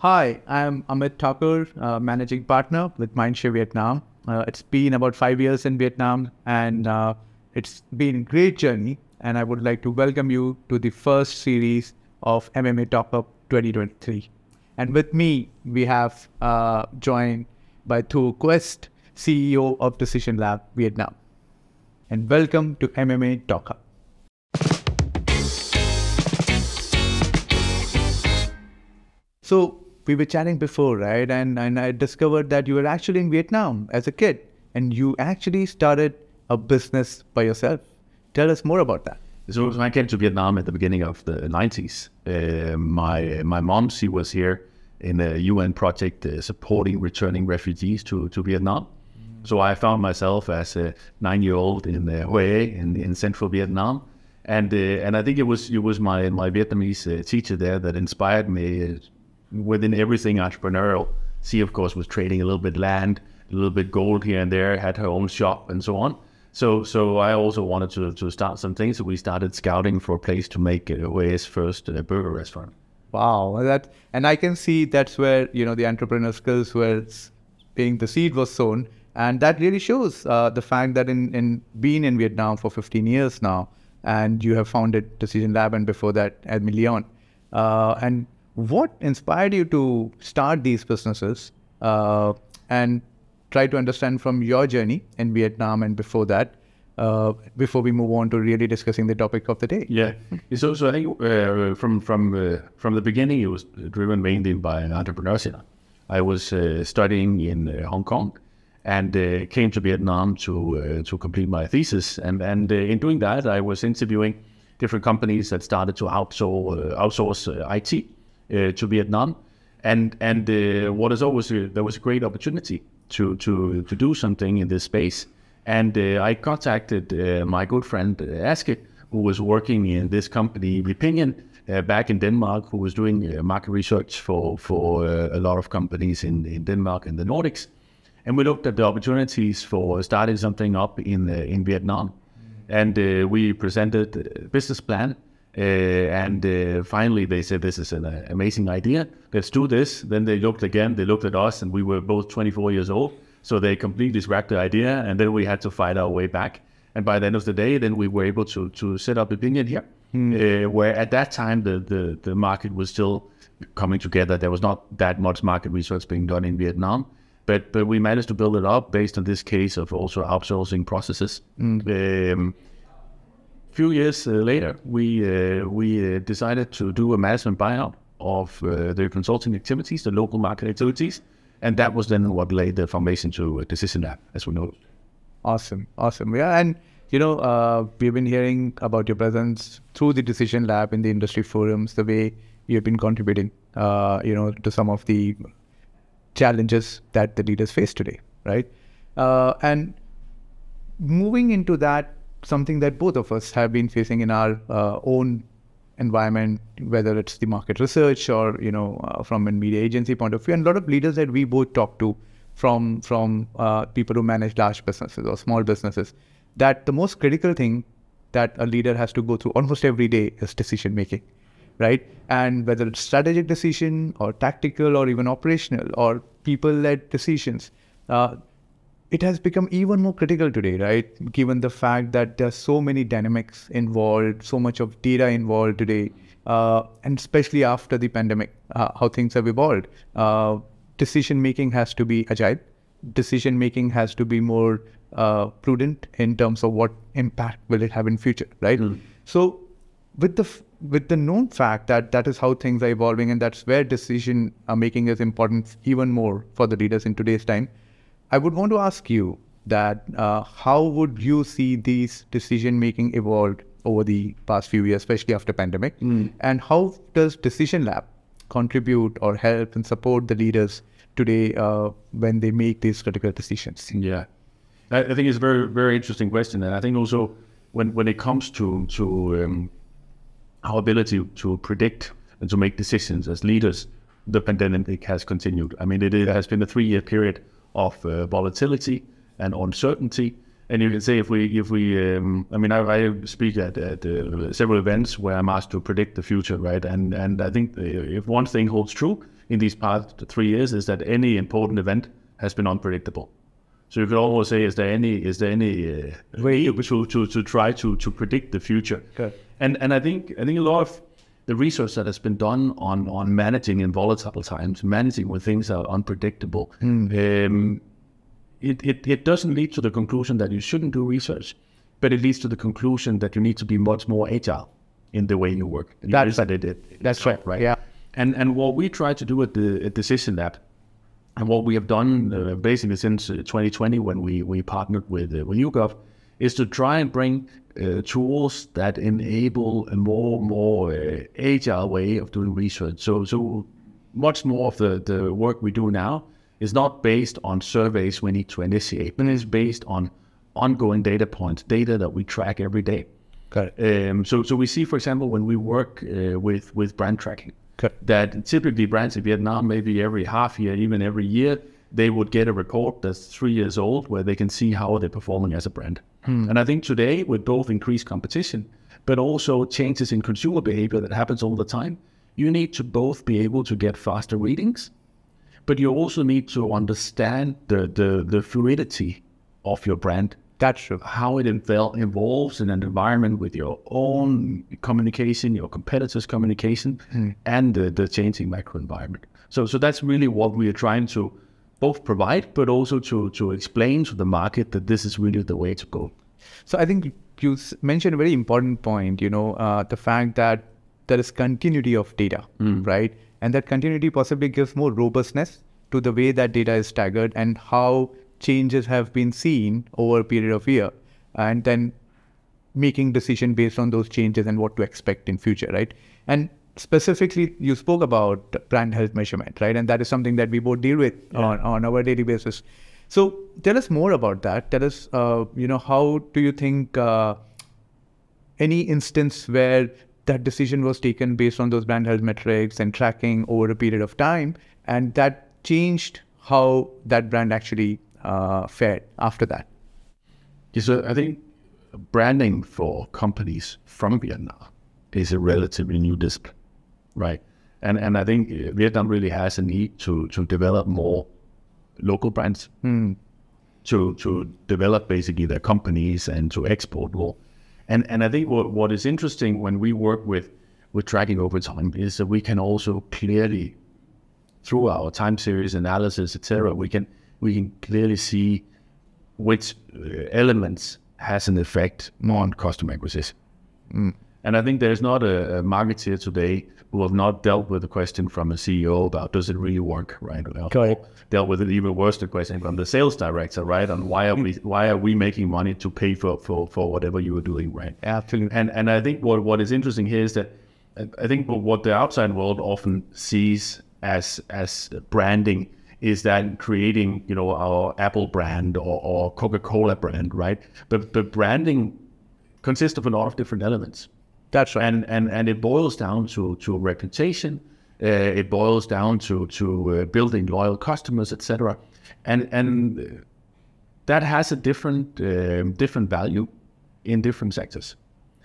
Hi, I'm Amit Thakur, Managing Partner with Mindshare Vietnam. It's been about 5 years in Vietnam, and it's been a great journey. And I would like to welcome you to the first series of MMA Talk Hub 2023. And with me, we have joined by Thue Quist, CEO of Decision Lab Vietnam. And welcome to MMA Talk Hub. So we were chatting before, right? And I discovered that you were actually in Vietnam as a kid, and you actually started a business by yourself. Tell us more about that. So when I came to Vietnam at the beginning of the 90s, my mom, she was here in a UN project supporting returning refugees to Vietnam. So I found myself as a 9-year-old in Hue in central Vietnam. And I think it was my Vietnamese teacher there that inspired me within everything entrepreneurial. She, of course, was trading a little bit land, a little bit gold here and there, had her own shop and so on. So I also wanted to start some things. So we started scouting for a place to make Hue's first burger restaurant. Wow, and I can see that's where the entrepreneur skills were being the seed was sown, and that really shows the fact that in being in Vietnam for 15 years now, and you have founded Decision Lab, and before that at Million. And what inspired you to start these businesses and try to understand from your journey in Vietnam and before that, before we move on to really discussing the topic of the day? Yeah, so I think from the beginning it was driven mainly by entrepreneurship. I was studying in Hong Kong and came to Vietnam to complete my thesis, and in doing that I was interviewing different companies that started to outsource IT to Vietnam, and what is always there was a great opportunity to do something in this space, and I contacted my good friend 𝐂𝐏𝐃𝐄, who was working in this company Opinion back in Denmark, who was doing market research for a lot of companies in Denmark and the Nordics, and we looked at the opportunities for starting something up in Vietnam, and we presented a business plan. And finally they said, this is an amazing idea, let's do this. Then they looked at us, and we were both 24 years old, so they completely scrapped the idea, and then we had to fight our way back. And by the end of the day, then we were able to set up Opinion here, where at that time the market was still coming together. There was not that much market research being done in Vietnam, but we managed to build it up based on this case of also outsourcing processes. Few years later, we decided to do a management buyout of the consulting activities, the local market activities, and that was then what laid the foundation to Decision Lab, as we know. Awesome. Yeah, and we've been hearing about your presence through the Decision Lab in the industry forums, the way you've been contributing, to some of the challenges that the leaders face today, right? And moving into that, something that both of us have been facing in our own environment, whether it's the market research or from a media agency point of view, and a lot of leaders that we both talk to from people who manage large businesses or small businesses, that the most critical thing that a leader has to go through almost every day is decision making, right? And whether it's strategic decision or tactical or even operational or people-led decisions, it has become even more critical today, right? Given the fact that there's so many dynamics involved, so much of data involved today, and especially after the pandemic, how things have evolved. Decision-making has to be agile. Decision-making has to be more prudent in terms of what impact will it have in future, right? So with the known fact that that is how things are evolving, and that's where decision making is important even more for the leaders in today's time, I would want to ask you that how would you see these decision-making evolved over the past few years, especially after pandemic? And how does Decision Lab contribute or help and support the leaders today when they make these critical decisions? Yeah, I think it's a very, very interesting question. And I think also when it comes to our ability to predict and to make decisions as leaders, the pandemic has continued. I mean, it has been a 3-year period of volatility and uncertainty, and you can say if we I mean, I speak at several events where I'm asked to predict the future, right? And I think if one thing holds true, in these past 3 years is that any important event has been unpredictable. So you could almost say, is there any way to try to predict the future? Okay. And I think a lot of the research that has been done on managing in volatile times, managing when things are unpredictable, it doesn't lead to the conclusion that you shouldn't do research, but it leads to the conclusion that you need to be much more agile in the way you work. That's right. Yeah. And what we try to do at Decision Lab, and what we have done basically since 2020 when we partnered with 𝐂𝐏𝐃𝐄, is to try and bring tools that enable a more agile way of doing research. So much more of the work we do now is not based on surveys we need to initiate, but is based on ongoing data points, data that we track every day. Got it. So we see, for example, when we work with brand tracking, that typically brands in Vietnam, maybe every half year, even every year, they would get a report that's 3 years old where they can see how they're performing as a brand. And I think today, with both increased competition, but also changes in consumer behavior that happens all the time, you need to both be able to get faster readings, but you also need to understand the fluidity of your brand. That's true. How it evolves in an environment with your own communication, your competitors' communication, and the changing macro environment. So that's really what we are trying to both provide, but also to explain to the market that this is really the way to go. So I think you mentioned a very important point, the fact that there is continuity of data, right? And that continuity possibly gives more robustness to the way that data is staggered and how changes have been seen over a period of year, and then making decision based on those changes and what to expect in future, right? And specifically, you spoke about brand health measurement, right? And that is something that we both deal with on our daily basis. So tell us more about that. Tell us, how do you think any instance where that decision was taken based on those brand health metrics and tracking over a period of time, and that changed how that brand actually fared after that? Yeah, so I think branding for companies from Vietnam is a relatively new discipline, right? And I think Vietnam really has a need to develop more local brands, to develop basically their companies and to export more. And I think what is interesting when we work with tracking over time is that we can also clearly, through our time series analysis, etc., we can clearly see which elements has an effect on customer acquisition. And I think there's not a marketer today who have not dealt with the question from a CEO about does it really work, right? Correct. Dealt with an even worse question from the sales director, right? On why are we making money to pay for whatever you are doing, right? Absolutely. And I think what is interesting here is that I think what the outside world often sees as branding is that creating, our Apple brand or Coca-Cola brand, right? But branding consists of a lot of different elements. That's right. And it boils down to reputation. It boils down to building loyal customers, etc. And that has a different value in different sectors.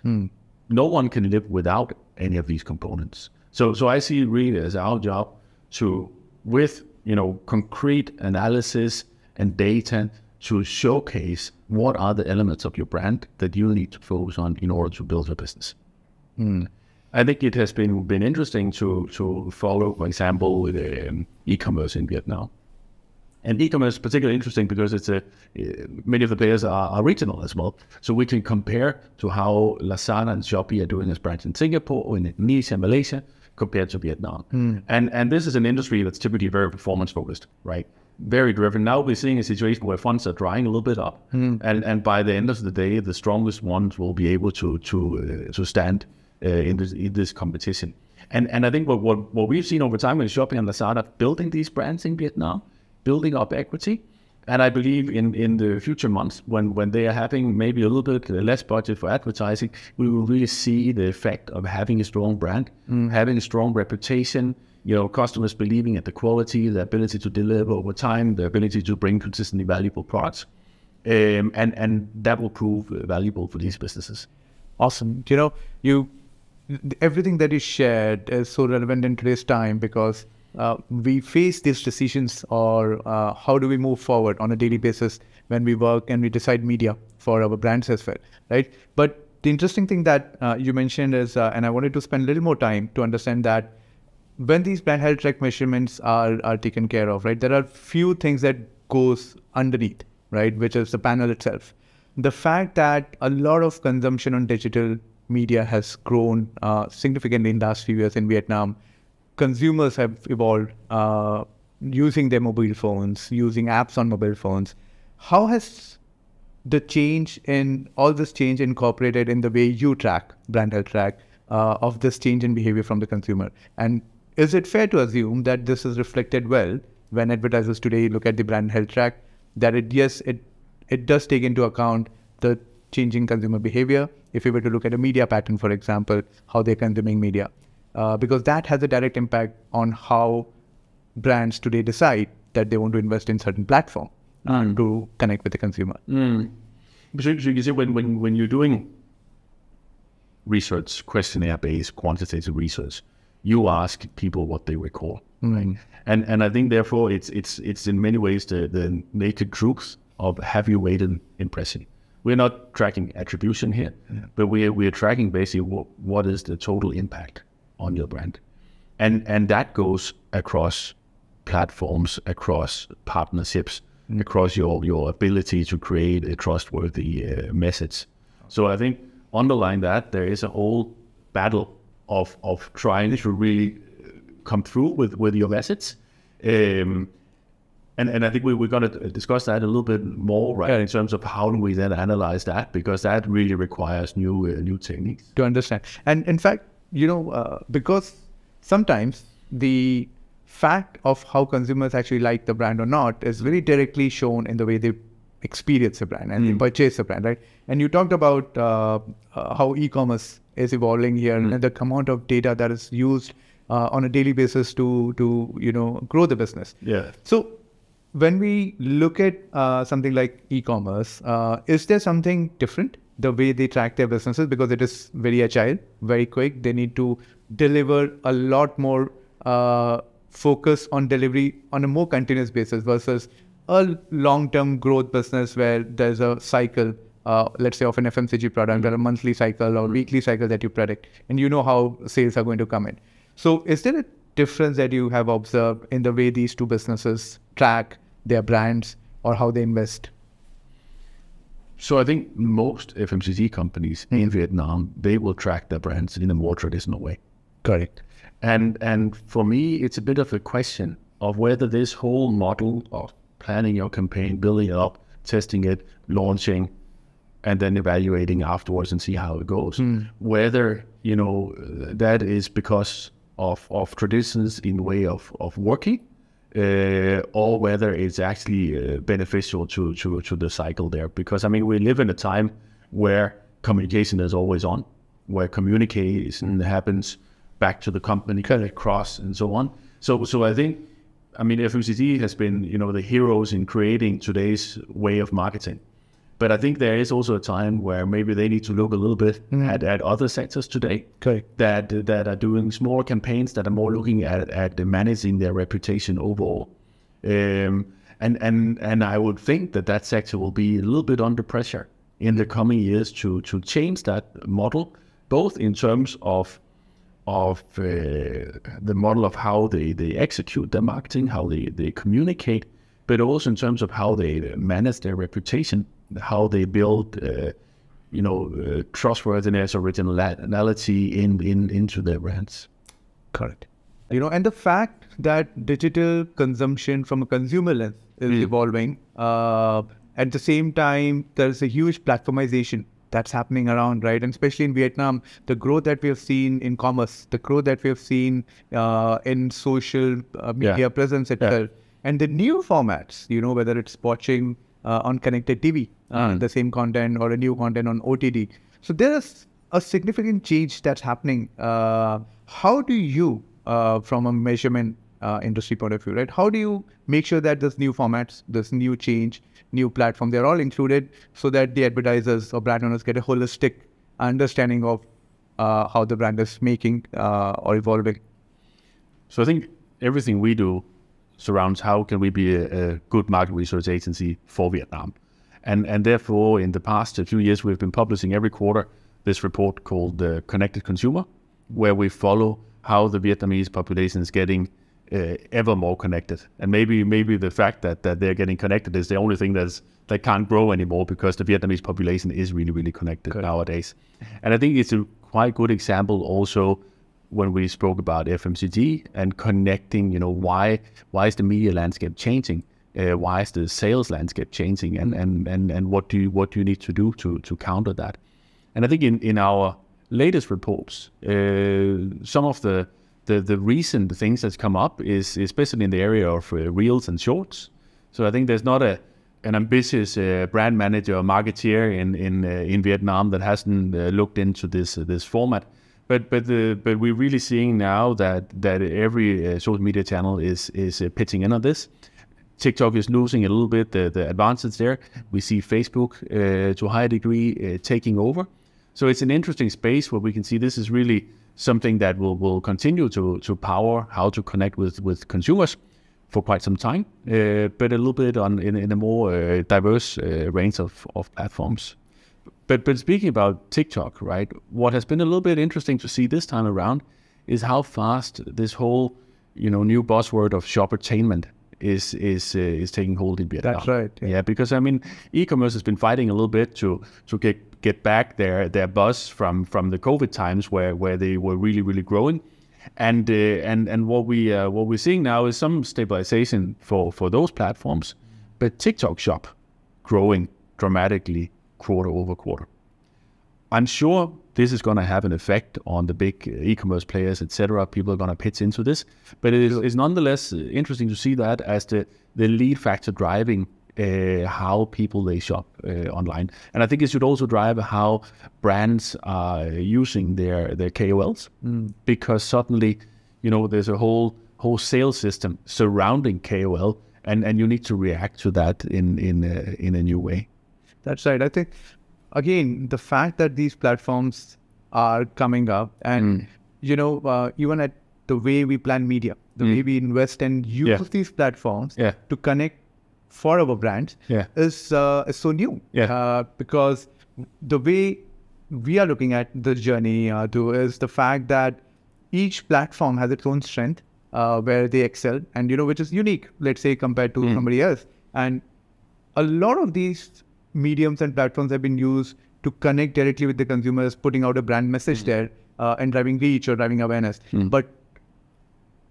No one can live without any of these components. So I see it really as our job to, with concrete analysis and data, to showcase what are the elements of your brand that you need to focus on in order to build your business. I think it has been interesting to follow, for example, e-commerce in Vietnam. And e-commerce is particularly interesting because it's many of the players are regional as well. So we can compare to how Lazada and Shopee are doing as brands in Singapore, in Indonesia, Malaysia, compared to Vietnam. And this is an industry that's typically very performance focused, right? Very driven. Now we're seeing a situation where funds are drying a little bit up, and by the end of the day, the strongest ones will be able to stand in this competition. And I think what we've seen over time with Shopee and Lazada building these brands in Vietnam, building up equity, and I believe in the future months when they are having maybe a little bit less budget for advertising, we will really see the effect of having a strong brand, having a strong reputation. Customers believing in the quality, the ability to deliver over time, the ability to bring consistently valuable products, and that will prove valuable for these businesses. Awesome. Everything that you shared is so relevant in today's time because we face these decisions, or how do we move forward on a daily basis when we work and we decide media for our brands as well, right? But the interesting thing that you mentioned is, and I wanted to spend a little more time to understand that when these brand health track measurements are taken care of, right, there are few things that goes underneath, right, which is the panel itself. The fact that a lot of consumption on digital media has grown significantly in the last few years in Vietnam. Consumers have evolved using their mobile phones, using apps on mobile phones. How has the change in all this change incorporated in the way you track, brand health track, of this change in behavior from the consumer? And is it fair to assume that this is reflected well when advertisers today look at the brand health track, that it does take into account the changing consumer behavior? If you were to look at a media pattern, for example, how they're consuming media, because that has a direct impact on how brands today decide that they want to invest in certain platform to connect with the consumer. So you see, when you're doing research, questionnaire-based quantitative research, you ask people what they recall, right? And I think therefore it's in many ways the naked truth of have you weighted impression. We're not tracking attribution here, but we're tracking basically what is the total impact on your brand, and that goes across platforms, across partnerships, across your ability to create a trustworthy message. So I think underlying that there is a whole battle of trying to really come through with your message. And I think we're going to discuss that a little bit more, right? In terms of how do we then analyze that, because that really requires new techniques to understand. And in fact, because sometimes the fact of how consumers actually like the brand or not is very directly shown in the way they experience a brand and they purchase a brand, right? And you talked about how e-commerce is evolving here and the amount of data that is used on a daily basis to grow the business. Yeah. So when we look at something like e-commerce, is there something different the way they track their businesses? Because it is very agile, very quick. They need to deliver a lot more focus on delivery on a more continuous basis versus a long-term growth business where there's a cycle, let's say of an FMCG product, or a monthly cycle or weekly cycle that you predict, and you know how sales are going to come in. So is there a difference that you have observed in the way these two businesses track their brands or how they invest? So I think most FMCG companies in Vietnam, they will track their brands in a more traditional way. Correct. And for me, it's a bit of a question of whether this whole model of planning your campaign, building it up, testing it, launching, and then evaluating afterwards and see how it goes, whether, that is because of traditions in way of working, or whether it's actually beneficial to the cycle there. Because, I mean, we live in a time where communication is always on, where communication happens back to the company, across, and so on. So I think, I mean, FMCG has been, the heroes in creating today's way of marketing. But I think there is also a time where maybe they need to look a little bit at other sectors today that are doing small campaigns that are more looking at managing their reputation overall. And I would think that sector will be a little bit under pressure in the coming years to change that model, both in terms of the model of how they execute their marketing, how they communicate, but also in terms of how they manage their reputation, how they build, trustworthiness, originality into their brands. Correct. And the fact that digital consumption from a consumer lens is evolving, at the same time, there's a huge platformization that's happening around, right? And especially in Vietnam, the growth that we have seen in commerce, the growth that we have seen in social media presence itself, and the new formats, whether it's watching on connected TV, the same content, or a new content on OTT. So there is a significant change that's happening. How do you, from a measurement industry point of view, right? How do you make sure that this new formats, this new change, new platform, they're all included so that the advertisers or brand owners get a holistic understanding of how the brand is making or evolving? So I think everything we do surrounds how can we be a good market research agency for Vietnam. And therefore, in the past few years, we've been publishing every quarter this report called the Connected Consumer, where we follow how the Vietnamese population is getting ever more connected. And maybe the fact that they're getting connected is the only thing that can't grow anymore, because the Vietnamese population is really, really connected nowadays. And I think it's a quite good example also when we spoke about FMCG and connecting, why is the media landscape changing? Why is the sales landscape changing? And what do you need to do to counter that? And I think in our latest reports, some of the recent things that's come up is especially in the area of reels and shorts. So I think there's not an ambitious brand manager or marketeer in Vietnam that hasn't looked into this format. But we're really seeing now that every social media channel is pitching in on this. TikTok is losing a little bit the advantage there. We see Facebook to a high degree taking over. So it's an interesting space where we can see this is really something that will continue to power how to connect with consumers for quite some time, but a little bit in a more diverse range of platforms. But speaking about TikTok, right, what has been a little bit interesting to see this time around is how fast this whole, new buzzword of shoppertainment is taking hold in Vietnam. That's right. Yeah, because I mean, e-commerce has been fighting a little bit to get back their buzz from the COVID times where they were really, really growing. And what we're seeing now is some stabilization for those platforms, but TikTok Shop growing dramatically quarter over quarter. I'm sure this is going to have an effect on the big e-commerce players, etc. People are going to pitch into this, but it is nonetheless interesting to see that as the lead factor driving how people they shop online. And I think it should also drive how brands are using their KOLs, because suddenly, there's a whole sales system surrounding KOL, and you need to react to that in a new way. That's right. I think, again, the fact that these platforms are coming up and, even at the way we plan media, the way we invest and use these platforms to connect for our brands is so new. Because the way we are looking at the journey is the fact that each platform has its own strength where they excel and, which is unique, let's say, compared to somebody else. And a lot of these mediums and platforms have been used to connect directly with the consumers, putting out a brand message there and driving reach or driving awareness. But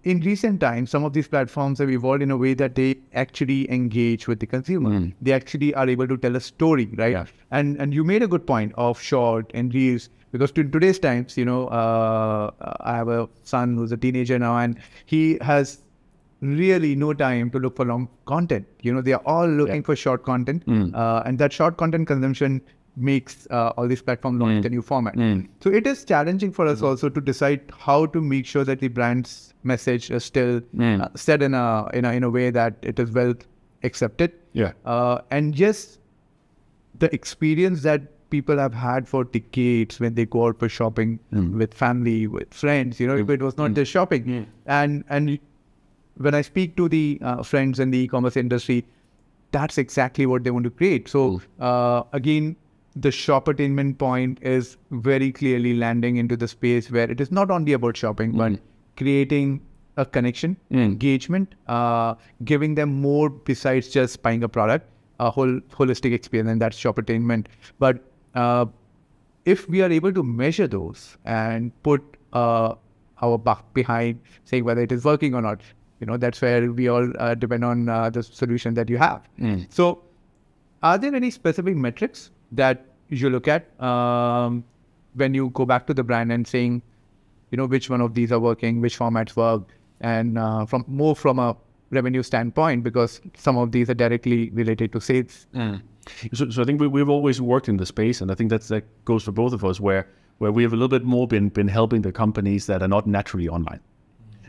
in recent times, some of these platforms have evolved in a way that they actually engage with the consumer. They actually are able to tell a story, right? And you made a good point of short and reels, because in today's times, I have a son who's a teenager now, and he has really no time to look for long content. They are all looking for short content, and that short content consumption makes all these platforms launch a new format. So it is challenging for us also to decide how to make sure that the brand's message is still said in a way that it is well accepted. And yes, the experience that people have had for decades when they go out for shopping with family, with friends, if it was not just shopping. And when I speak to the friends in the e-commerce industry, that's exactly what they want to create. So again, the shoppertainment point is very clearly landing into the space where it is not only about shopping, but creating a connection, engagement, giving them more besides just buying a product, a holistic experience, and that's shoppertainment. But if we are able to measure those and put our buck behind saying whether it is working or not, that's where we all depend on the solution that you have. So are there any specific metrics that you look at when you go back to the brand and saying, which one of these are working, which formats work, and from a revenue standpoint, because some of these are directly related to sales? So I think we've always worked in the space, and I think that goes for both of us, where we have a little bit more been helping the companies that are not naturally online.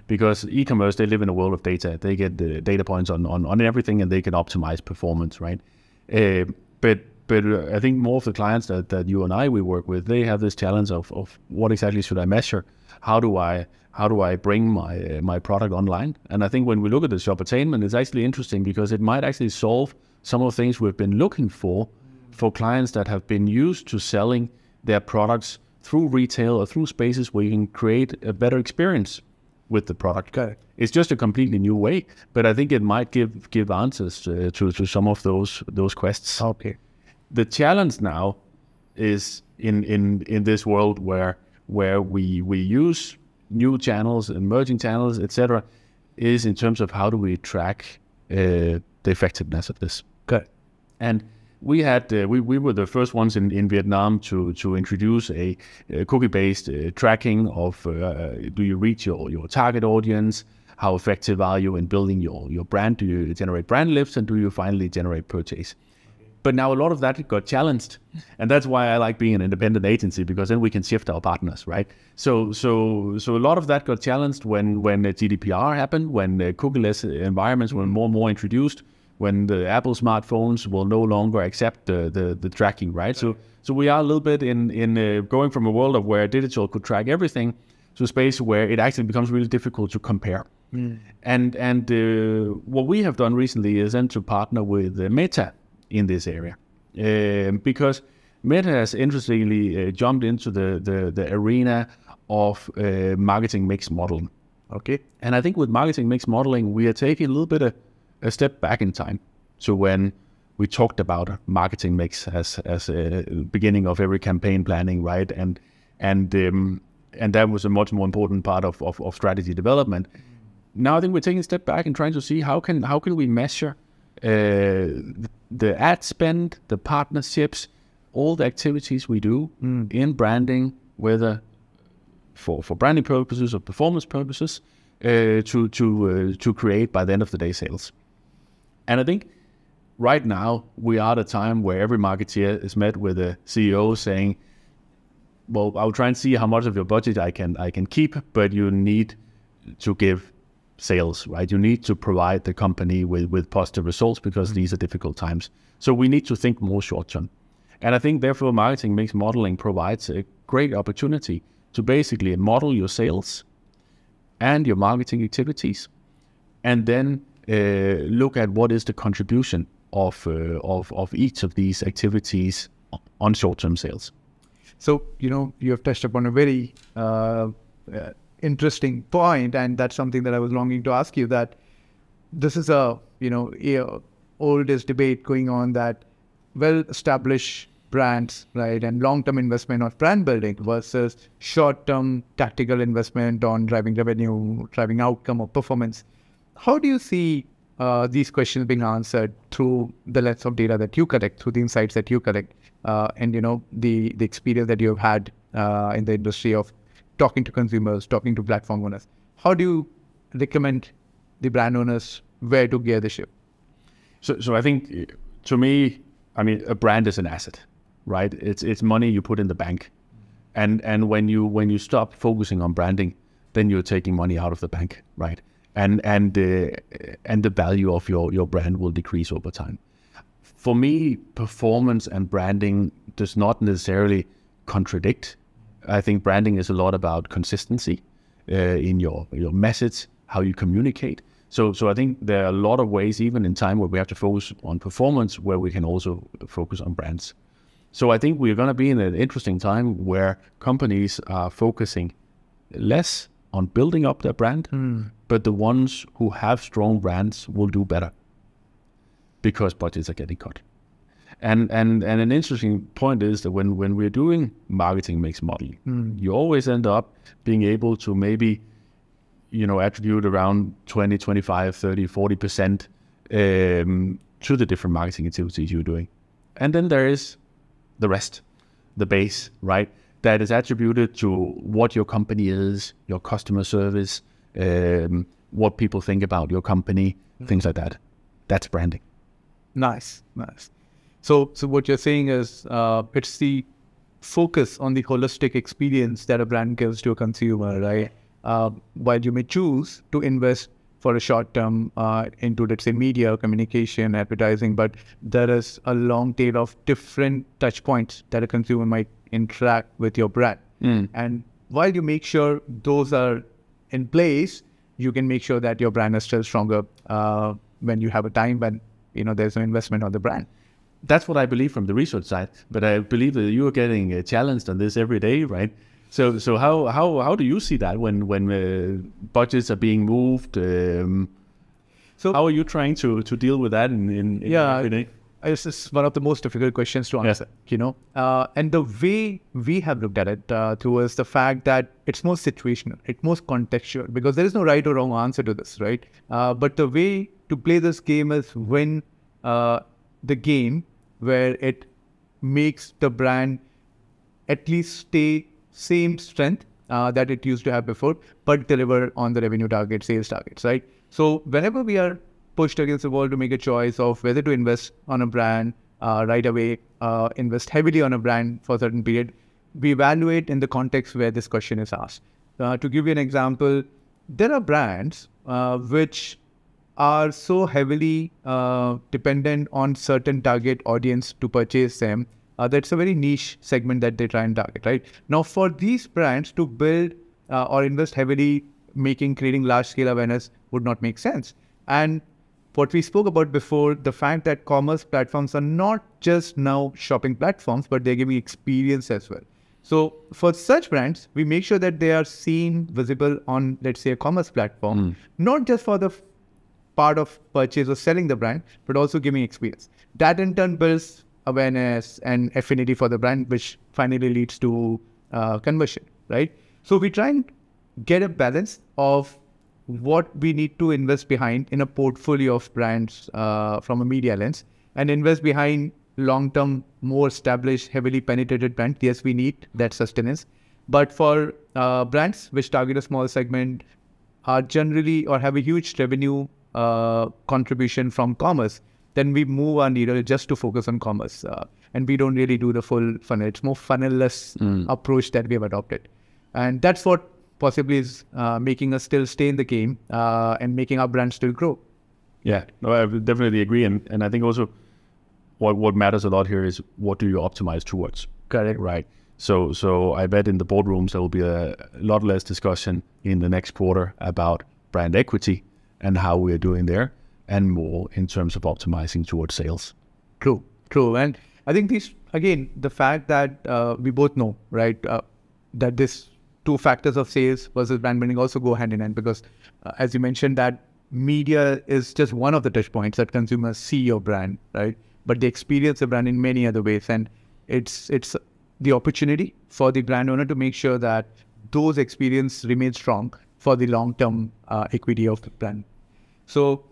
Because e-commerce, they live in a world of data. They get the data points on everything, and they can optimize performance, right? But I think more of the clients that you and we work with, they have this challenge of what exactly should I measure? how do I bring my product online? And I think when we look at the shoppertainment, it's actually interesting because it might actually solve some of the things we've been looking for clients that have been used to selling their products through retail or through spaces where you can create a better experience with the product. Correct. It's just a completely new way, but I think it might give answers to some of those quests. Okay. The challenge now is in this world where we use new channels, emerging channels, etc., is in terms of how do we track the effectiveness of this. Good. And we had we were the first ones in Vietnam to introduce a cookie-based tracking of do you reach your target audience, how effective are you in building your brand, do you generate brand lifts, and do you finally generate purchase. But now a lot of that got challenged, and that's why I like being an independent agency, because then we can shift our partners, right? So a lot of that got challenged when the GDPR happened, when the cookieless environments were more and more introduced, when the Apple smartphones will no longer accept the tracking, right? So we are a little bit in going from a world of where digital could track everything to a space where it actually becomes really difficult to compare. And what we have done recently is then to partner with Meta in this area, because Meta has interestingly jumped into the arena of marketing mix modeling. Okay. And I think with marketing mix modeling, we are taking a little bit a step back in time to when we talked about marketing mix as a beginning of every campaign planning, right? And that was a much more important part of strategy development. Now I think we're taking a step back and trying to see how can we measure the ad spend, the partnerships, all the activities we do in branding, whether for branding purposes or performance purposes, to create by the end of the day sales. And I think right now we are at a time where every marketeer is met with a CEO saying, well, I'll try and see how much of your budget I can keep, but you need to give sales, right? You need to provide the company with positive results because these are difficult times. So we need to think more short term. And I think therefore marketing mix modeling provides a great opportunity to basically model your sales and your marketing activities, and then look at what is the contribution of each of these activities on short-term sales. So, you have touched upon a very interesting point, and that's something that I was longing to ask you, that this is oldest debate going on, that well-established brands, right, and long-term investment on brand building versus short-term tactical investment on driving revenue, driving outcome or performance. How do you see these questions being answered through the lens of data that you collect, through the insights that you collect, and the experience that you have had in the industry of talking to consumers, talking to platform owners? How do you recommend the brand owners where to gear the ship? So I think, to me, I mean, a brand is an asset, right? It's money you put in the bank, and when you stop focusing on branding, then you're taking money out of the bank, right? And the value of your brand will decrease over time. For me, performance and branding does not necessarily contradict. I think branding is a lot about consistency in your message, how you communicate. So I think there are a lot of ways, even in time where we have to focus on performance, where we can also focus on brands. So I think we're going to be in an interesting time where companies are focusing less on building up their brand, but the ones who have strong brands will do better because budgets are getting cut. And an interesting point is that when we're doing marketing mix modeling, you always end up being able to maybe attribute around 20, 25, 30, 40% to the different marketing activities you're doing. And then there is the rest, the base, right? That is attributed to what your company is, your customer service, what people think about your company, things like that. That's branding. Nice. So what you're saying is it's the focus on the holistic experience that a brand gives to a consumer, right? While you may choose to invest for a short term into, let's say, media, communication, advertising, but there is a long tail of different touch points that a consumer might interact with your brand. And while you make sure those are in place, you can make sure that your brand is still stronger when you have a time when there's no investment on the brand. That's what I believe from the research side, but I believe that you are getting challenged on this every day, right? So how do you see that when budgets are being moved? So how are you trying to deal with that in every day? This is one of the most difficult questions to answer, and the way we have looked at it towards the fact that it's more situational, it's more contextual, because there is no right or wrong answer to this, right? But the way to play this game is win the game where it makes the brand at least stay same strength that it used to have before, but deliver on the revenue target, sales targets, right? So whenever we are pushed against the wall to make a choice of whether to invest on a brand right away, invest heavily on a brand for a certain period, we evaluate in the context where this question is asked. To give you an example, there are brands which are so heavily dependent on certain target audience to purchase them, that's a very niche segment that they try and target, right? Now, for these brands to build or invest heavily, creating large-scale awareness would not make sense. And what we spoke about before, the fact that commerce platforms are not just now shopping platforms, but they're giving experience as well. So for such brands, we make sure that they are seen, visible on, let's say, a commerce platform, not just for the part of purchase or selling the brand, but also giving experience. That in turn builds awareness and affinity for the brand, which finally leads to conversion, right? So we try and get a balance of what we need to invest behind in a portfolio of brands from a media lens, and invest behind long-term, more established, heavily penetrated brands. Yes, we need that sustenance. But for brands which target a small segment, are generally or have a huge revenue contribution from commerce, then we move our needle just to focus on commerce. And we don't really do the full funnel. It's more funnel-less approach that we have adopted. And that's what possibly is making us still stay in the game and making our brand still grow. Yeah, no, I definitely agree. And I think also what matters a lot here is what do you optimize towards? Correct. Right. So I bet in the boardrooms there will be a lot less discussion in the next quarter about brand equity and how we are doing there, and more in terms of optimizing towards sales. True. And I think the fact that we both know, right, that this two factors of sales versus brand building also go hand in hand, because as you mentioned, that media is just one of the touch points that consumers see your brand, right? But they experience the brand in many other ways, and it's the opportunity for the brand owner to make sure that those experiences remain strong for the long-term equity of the brand. So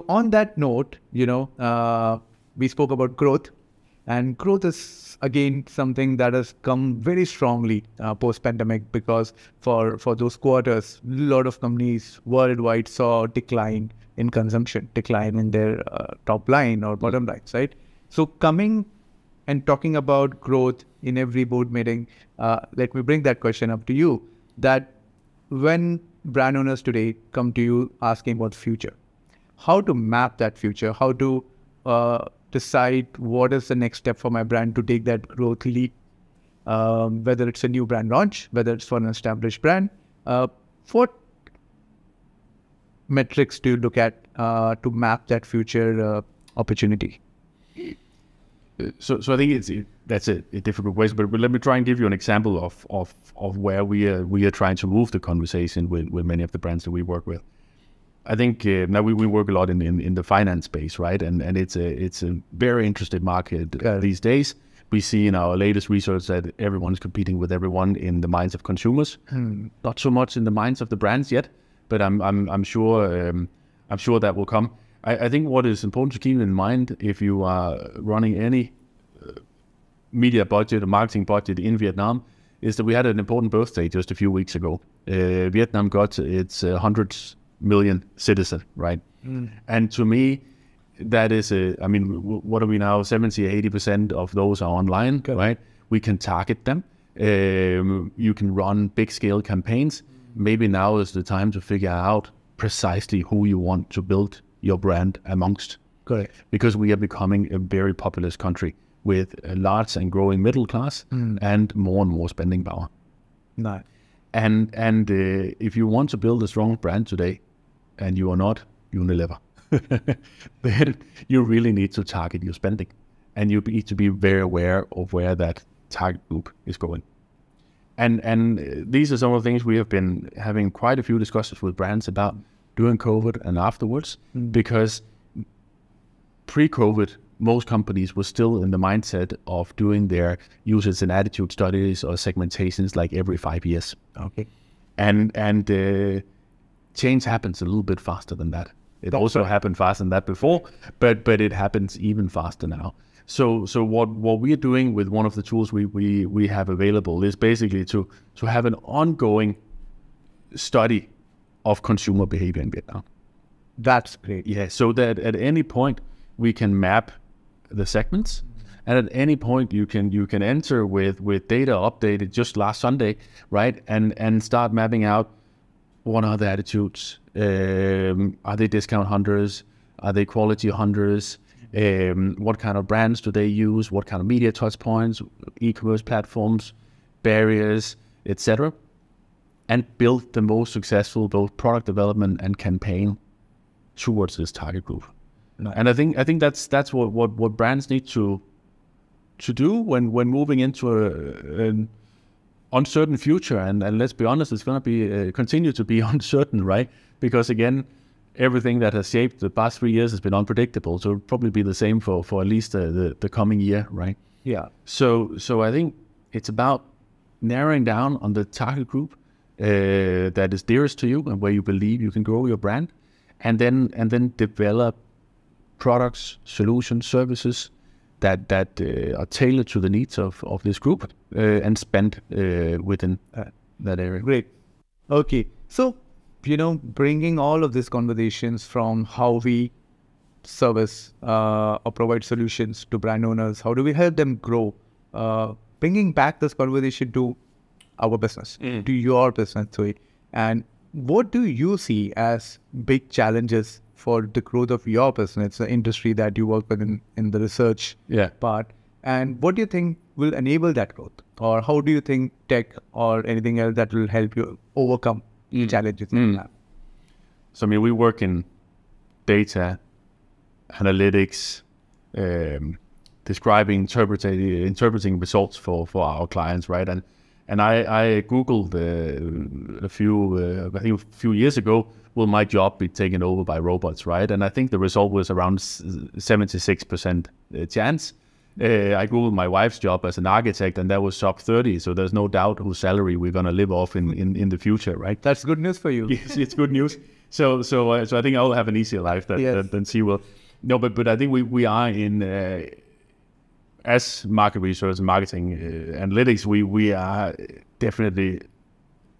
on that note, we spoke about growth. And growth is, again, something that has come very strongly post-pandemic, because for those quarters, a lot of companies worldwide saw decline in consumption, decline in their top line or bottom lines, right? So coming and talking about growth in every board meeting, let me bring that question up to you, that when brand owners today come to you asking about future, how to map that future, how to decide what is the next step for my brand to take that growth leap, whether it's a new brand launch, whether it's for an established brand, what metrics do you look at to map that future opportunity? So I think that's a difficult question, but let me try and give you an example of where we are trying to move the conversation with many of the brands that we work with. I think now we work a lot in the finance space, right? And it's a very interesting market these days. We see in our latest research that everyone's competing with everyone in the minds of consumers, not so much in the minds of the brands yet, but I'm sure that will come. I think what is important to keep in mind if you are running any media budget or marketing budget in Vietnam is that we had an important birthday just a few weeks ago. Vietnam got its 100th million citizen, right? And to me, that is what are we now? 70-80% of those are online, right? We can target them. You can run big scale campaigns. Maybe now is the time to figure out precisely who you want to build your brand amongst. Correct. Because we are becoming a very populous country with a large and growing middle class and more spending power. Nice. And if you want to build a strong brand today, and you are not Unilever, then you really need to target your spending, and you need to be very aware of where that target group is going. And these are some of the things we have been having quite a few discussions with brands about during COVID and afterwards, because pre-COVID, most companies were still in the mindset of doing their users and attitude studies or segmentations like every 5 years. Okay. And change happens a little bit faster than that. It also happened faster than that before, but it happens even faster now. So what we are doing with one of the tools we have available is basically to have an ongoing study of consumer behavior in Vietnam. That's great. Yeah, so that at any point we can map the segments, and at any point you can enter with data updated just last Sunday, right? And start mapping out what are the attitudes. Are they discount hunters? Are they quality hunters? What kind of brands do they use? What kind of media touch points, e-commerce platforms, barriers, etc. And build the most successful both product development and campaign towards this target group. Nice. And I think that's what brands need to do when moving into an uncertain future. And let's be honest, it's going to be continue to be uncertain, right? Because again, everything that has shaped the past 3 years has been unpredictable. So it'll probably be the same for at least the coming year, right? Yeah. So I think it's about narrowing down on the target group that is dearest to you and where you believe you can grow your brand, and then develop products, solutions, services that are tailored to the needs of this group and spend within that area. Great. Okay. So, bringing all of these conversations from how we service or provide solutions to brand owners, how do we help them grow? Bringing back this conversation to our business, to your business, Thue. And what do you see as big challenges for the growth of your business, the industry that you work with in the research part? And what do you think will enable that growth? Or how do you think tech or anything else that will help you overcome challenges you have? So, I mean, we work in data, analytics, describing, interpreting results for our clients, right? And I Googled a few years ago, will my job be taken over by robots, right? And I think the result was around 76% chance. I Googled my wife's job as an architect, and that was sub 30. So there's no doubt whose salary we're going to live off in the future, right? That's good news for you. Yes, it's good news. So I think I'll have an easier life than she will. No, but I think we are in as market research and marketing analytics, we are definitely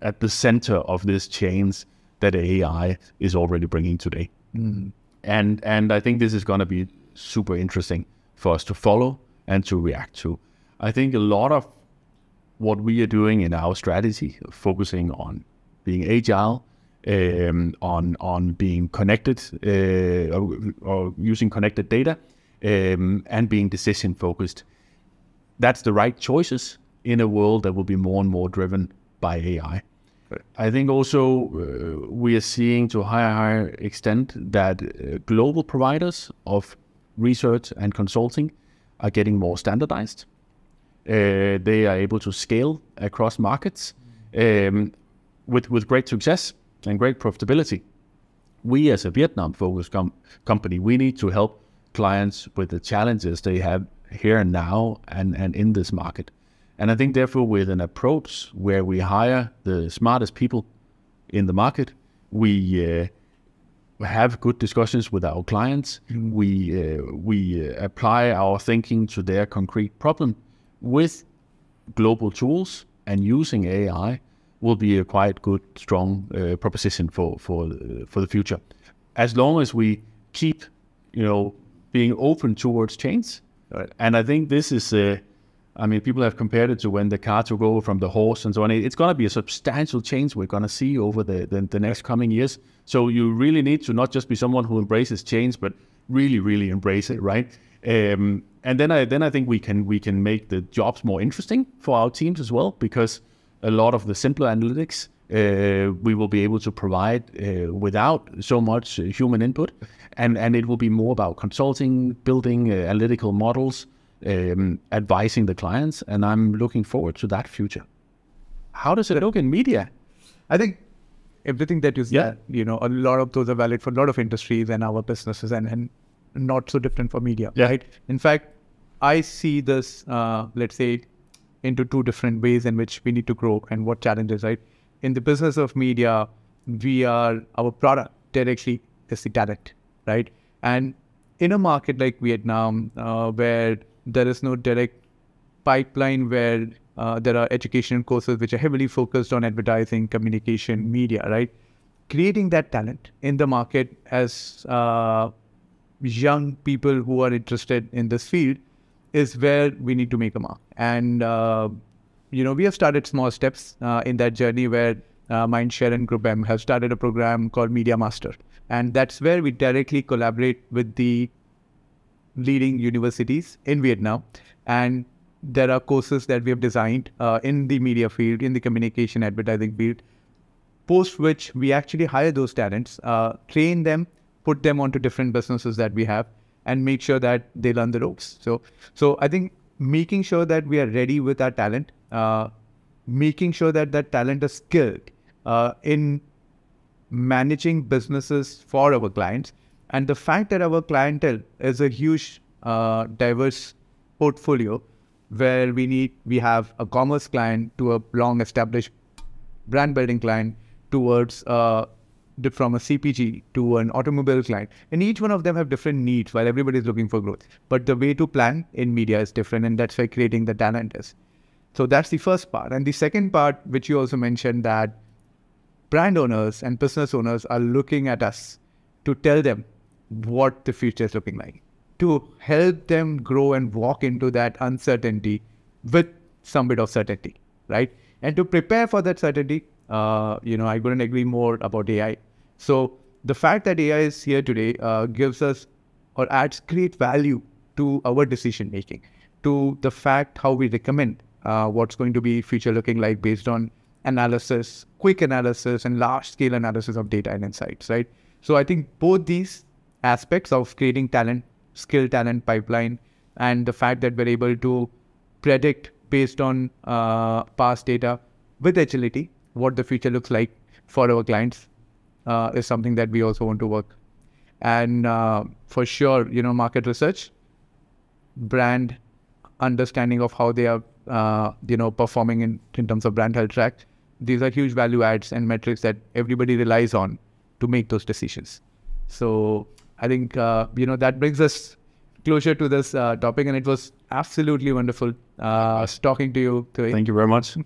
at the center of this change that AI is already bringing today. And I think this is going to be super interesting for us to follow and to react to. I think a lot of what we are doing in our strategy, focusing on being agile, on being connected or using connected data, and being decision focused, that's the right choices in a world that will be more and more driven by AI. Right. I think also we are seeing to a higher extent that global providers of research and consulting are getting more standardized. They are able to scale across markets with great success and great profitability. We as a Vietnam-focused company, we need to help clients with the challenges they have here and now and in this market. And I think therefore with an approach where we hire the smartest people in the market, we have good discussions with our clients, we apply our thinking to their concrete problem with global tools, and using AI will be a quite good, strong proposition for the future. As long as we keep, being open towards change. Right. And I think this is, people have compared it to when the car took over from the horse and so on. It's going to be a substantial change we're going to see over the next coming years. So you really need to not just be someone who embraces change, but really, really embrace it, right? And then I think we can make the jobs more interesting for our teams as well, because a lot of the simpler analytics we will be able to provide without so much human input, and it will be more about consulting, building analytical models, advising the clients, and I'm looking forward to that future. How does it look in media? I think everything that you said, you know, a lot of those are valid for a lot of industries and our businesses, and not so different for media, right? In fact, I see this, let's say, into two different ways in which we need to grow and what challenges, right? In the business of media, our product directly is the talent, right? And in a market like Vietnam, where there is no direct pipeline, where there are education courses which are heavily focused on advertising, communication, media, right? Creating that talent in the market as young people who are interested in this field is where we need to make a mark. And, you know, we have started small steps in that journey where Mindshare and Group M have started a program called Media Master. And that's where we directly collaborate with the leading universities in Vietnam. And there are courses that we have designed in the media field, in the communication advertising field, post which we actually hire those talents, train them, put them onto different businesses that we have, and make sure that they learn the ropes. So I think making sure that we are ready with our talent, making sure that that talent is skilled in managing businesses for our clients, and the fact that our clientele is a huge, diverse portfolio, where we have a commerce client to a long-established brand building client towards from a CPG to an automobile client. And each one of them have different needs while everybody is looking for growth. But the way to plan in media is different, and that's why creating the talent is. So that's the first part. And the second part, which you also mentioned, that brand owners and business owners are looking at us to tell them what the future is looking like, to help them grow and walk into that uncertainty with some bit of certainty, right? And to prepare for that certainty, you know, I couldn't agree more about AI. So the fact that AI is here today gives us or adds great value to our decision making, to the fact how we recommend what's going to be future looking like based on analysis, quick analysis, and large scale analysis of data and insights, right? So I think both these aspects of creating talent, skill talent pipeline, and the fact that we're able to predict based on past data with agility what the future looks like for our clients is something that we also want to work. And for sure, you know, market research, brand understanding of how they are, you know, performing in terms of brand health track. These are huge value adds and metrics that everybody relies on to make those decisions. So I think, you know, that brings us closer to this topic, and it was absolutely wonderful talking to you today. Thank you very much.